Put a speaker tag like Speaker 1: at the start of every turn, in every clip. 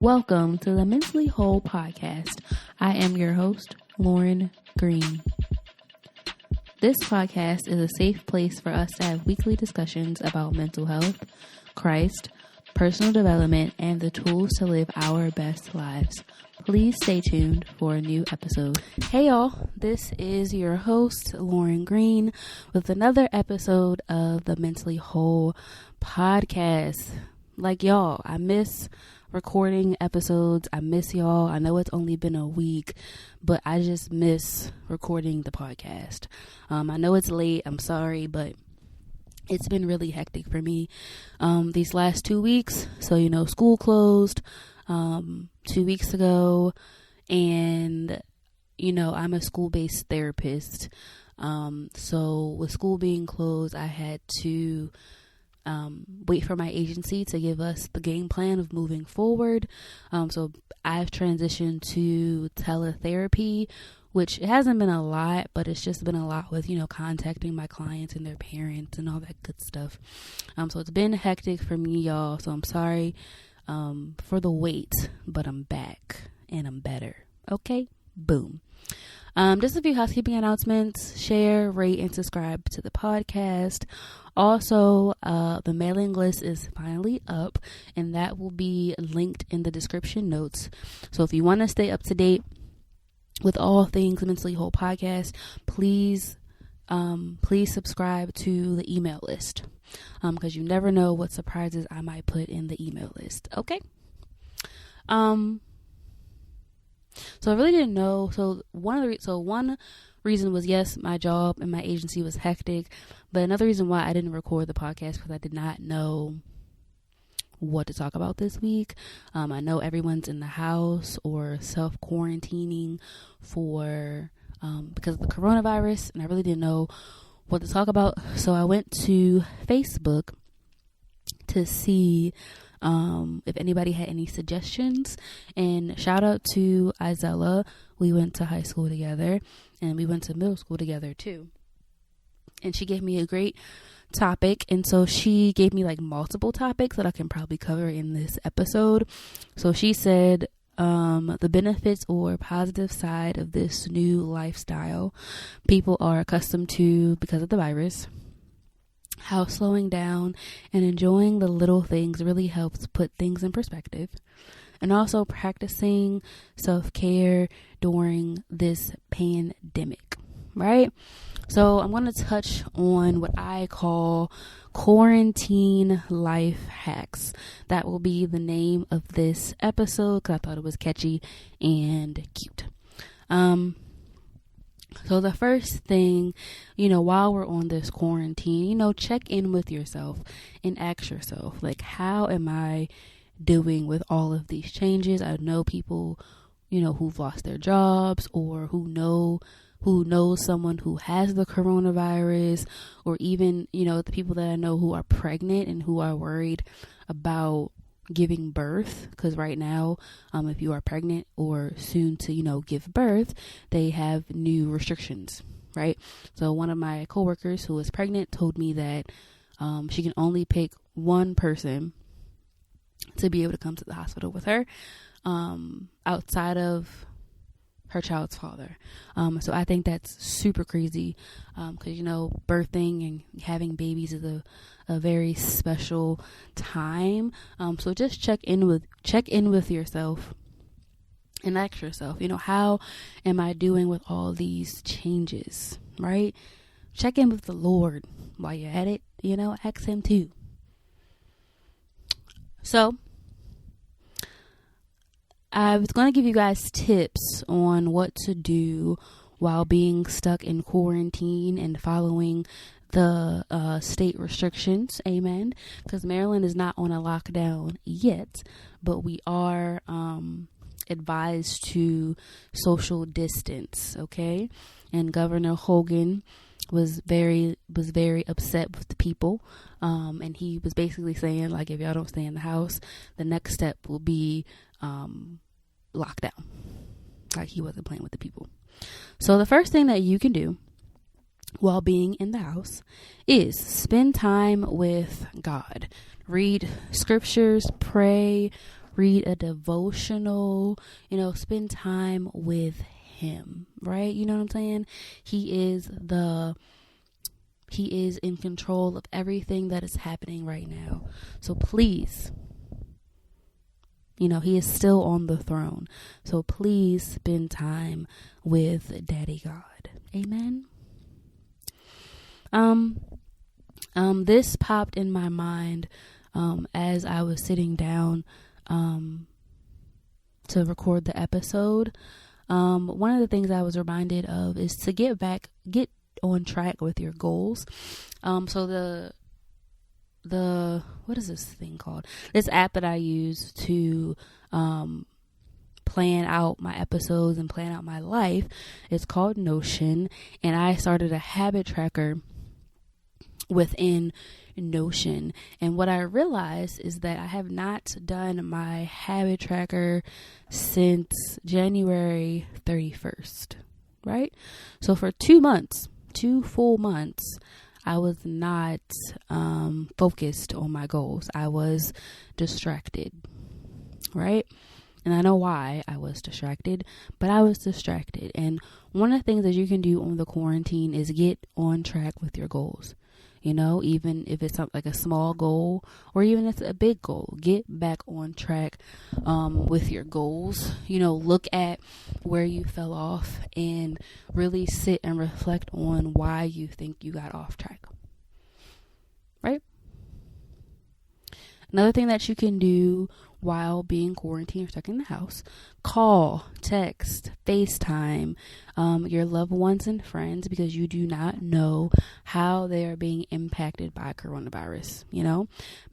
Speaker 1: Welcome to the Mentally Whole podcast. I am your host, Lauren Green. This podcast is a safe place for us to have weekly discussions about mental health, Christ, personal development, and the tools to live our best lives. Please stay tuned for a new episode. Hey y'all, this is your host, Lauren Green, with another episode of the Mentally Whole podcast. Like y'all, I miss recording episodes. I miss y'all. I know it's only been a week, but I just miss recording the podcast. I know it's late. I'm sorry, but it's been really hectic for me these last 2 weeks. So, school closed 2 weeks ago, and, I'm a school-based therapist. So with school being closed, I had to wait for my agency to give us the game plan of moving forward. So I've transitioned to teletherapy, which it hasn't been a lot, but it's just been a lot with, contacting my clients and their parents and all that good stuff. So it's been hectic for me, y'all. So I'm sorry for the wait, but I'm back and I'm better. Okay, boom. Just a few housekeeping announcements. Share, rate, and subscribe to the podcast. Also, the mailing list is finally up, and that will be linked in the description notes. So if you want to stay up to date with all things Mentally Whole podcast, please subscribe to the email list, because you never know what surprises I might put in the email list. Okay. So I really didn't know. So one reason was, yes, my job and my agency was hectic, but another reason why I didn't record the podcast because I did not know what to talk about this week. I know everyone's in the house or self-quarantining because of the coronavirus, and I really didn't know what to talk about. So I went to Facebook to see if anybody had any suggestions, and shout out to Isella. We went to high school together and we went to middle school together too, and she gave me a great topic, and so she gave me like multiple topics that I can probably cover in this episode. So she said the benefits or positive side of this new lifestyle people are accustomed to because of the virus, how slowing down and enjoying the little things really helps put things in perspective, and also practicing self-care during this pandemic, right? So I'm going to touch on what I call quarantine life hacks. That will be the name of this episode because I thought it was catchy and cute. So the first thing, while we're on this quarantine, check in with yourself and ask yourself, like, how am I doing with all of these changes? I know people, who've lost their jobs, or who knows someone who has the coronavirus, or even, the people that I know who are pregnant and who are worried about giving birth, because right now if you are pregnant or soon to give birth, they have new restrictions, right? So one of my coworkers who is pregnant told me that she can only pick one person to be able to come to the hospital with her outside of her child's father. So I think that's super crazy, because birthing and having babies is a very special time. So just check in with yourself and ask yourself, how am I doing with all these changes, right? Check in with the Lord while you're at it, ask him too. So I was going to give you guys tips on what to do while being stuck in quarantine and following the state restrictions. Amen. Because Maryland is not on a lockdown yet, but we are advised to social distance. Okay. And Governor Hogan was very upset with the people. And he was basically saying, like, if y'all don't stay in the house, the next step will be lockdown. Like, he wasn't playing with the people. So the first thing that you can do while being in the house is spend time with God. Read scriptures, pray, read a devotional, spend time with him, right? You know what I'm saying? He is in control of everything that is happening right now. So please, he is still on the throne. So please spend time with Daddy God. Amen. This popped in my mind as I was sitting down to record the episode. One of the things I was reminded of is to get on track with your goals. So the what is this thing called? This app that I use to plan out my episodes and plan out my life is called Notion, and I started a habit tracker within Notion. And what I realized is that I have not done my habit tracker since January 31st, right? So for 2 full months, I was not focused on my goals. I was distracted, right? And I know why I was distracted, but I was distracted. And one of the things that you can do on the quarantine is get on track with your goals. Even if it's like a small goal or even if it's a big goal, get back on track with your goals. Look at where you fell off and really sit and reflect on why you think you got off track. Right? Another thing that you can do while being quarantined or stuck in the house, call, text, FaceTime your loved ones and friends, because you do not know how they are being impacted by coronavirus.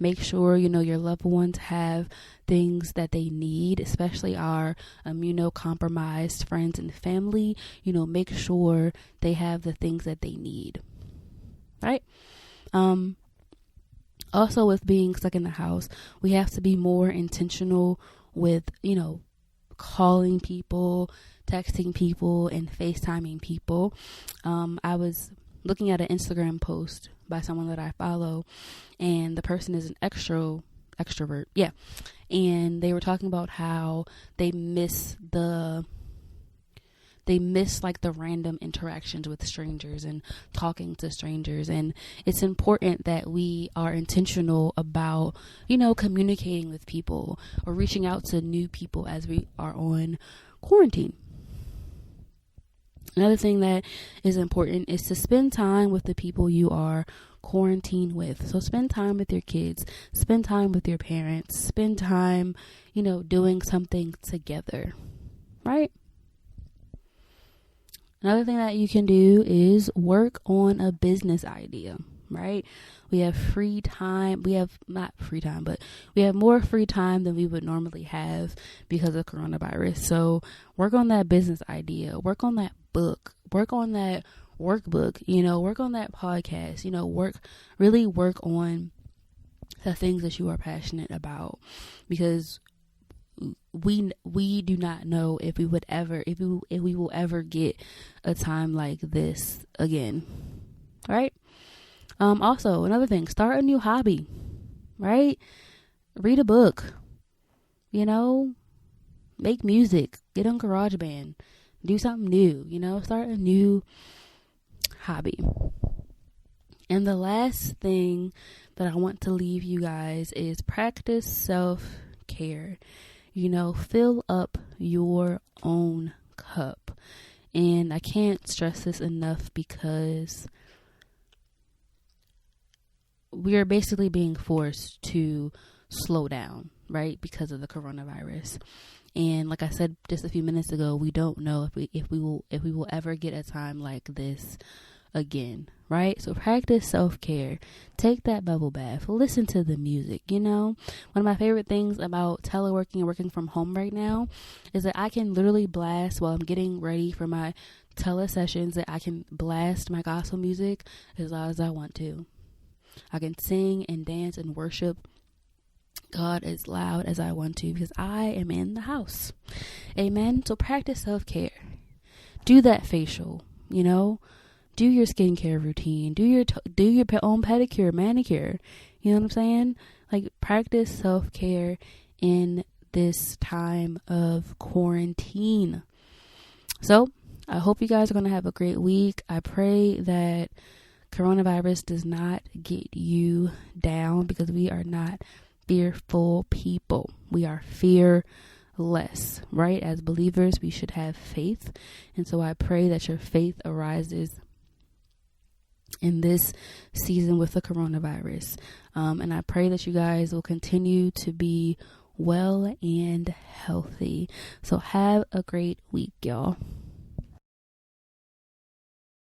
Speaker 1: Make sure your loved ones have things that they need, especially our immunocompromised friends and family. Make sure they have the things that they need, right? Also, with being stuck in the house, we have to be more intentional with, calling people, texting people, and FaceTiming people. I was looking at an Instagram post by someone that I follow, and the person is an extrovert. Yeah. And they were talking about how they miss like the random interactions with strangers and talking to strangers. And it's important that we are intentional about, communicating with people or reaching out to new people as we are on quarantine. Another thing that is important is to spend time with the people you are quarantined with. So spend time with your kids, spend time with your parents, spend time, doing something together, right? Another thing that you can do is work on a business idea, right? We have free time. We have not free time, but we have more free time than we would normally have because of coronavirus. So work on that business idea, work on that book, work on that workbook, work on that podcast, really work on the things that you are passionate about, because we do not know if we will ever get a time like this again, right? Also, another thing, start a new hobby, right? Read a book, make music, get on GarageBand, do something new, start a new hobby. And the last thing that I want to leave you guys is practice self-care. Fill up your own cup. And I can't stress this enough, because we are basically being forced to slow down, right? Because of the coronavirus. And like I said just a few minutes ago, we don't know if we will ever get a time like this again, right? So practice self-care, take that bubble bath, listen to the music. One of my favorite things about teleworking and working from home right now is that I can literally blast, while I'm getting ready for my telesessions, that I can blast my gospel music as loud as I want to. I can sing and dance and worship God as loud as I want to, because I am in the house. Amen. So practice self-care. Do that facial, do your skincare routine, do your own pedicure, manicure. You know what I'm saying? Like, practice self-care in this time of quarantine. So I hope you guys are going to have a great week. I pray that coronavirus does not get you down, because we are not fearful people. We are fearless, right? As believers, we should have faith. And so I pray that your faith arises in this season with the coronavirus. And I pray that you guys will continue to be well and healthy. So have a great week, y'all.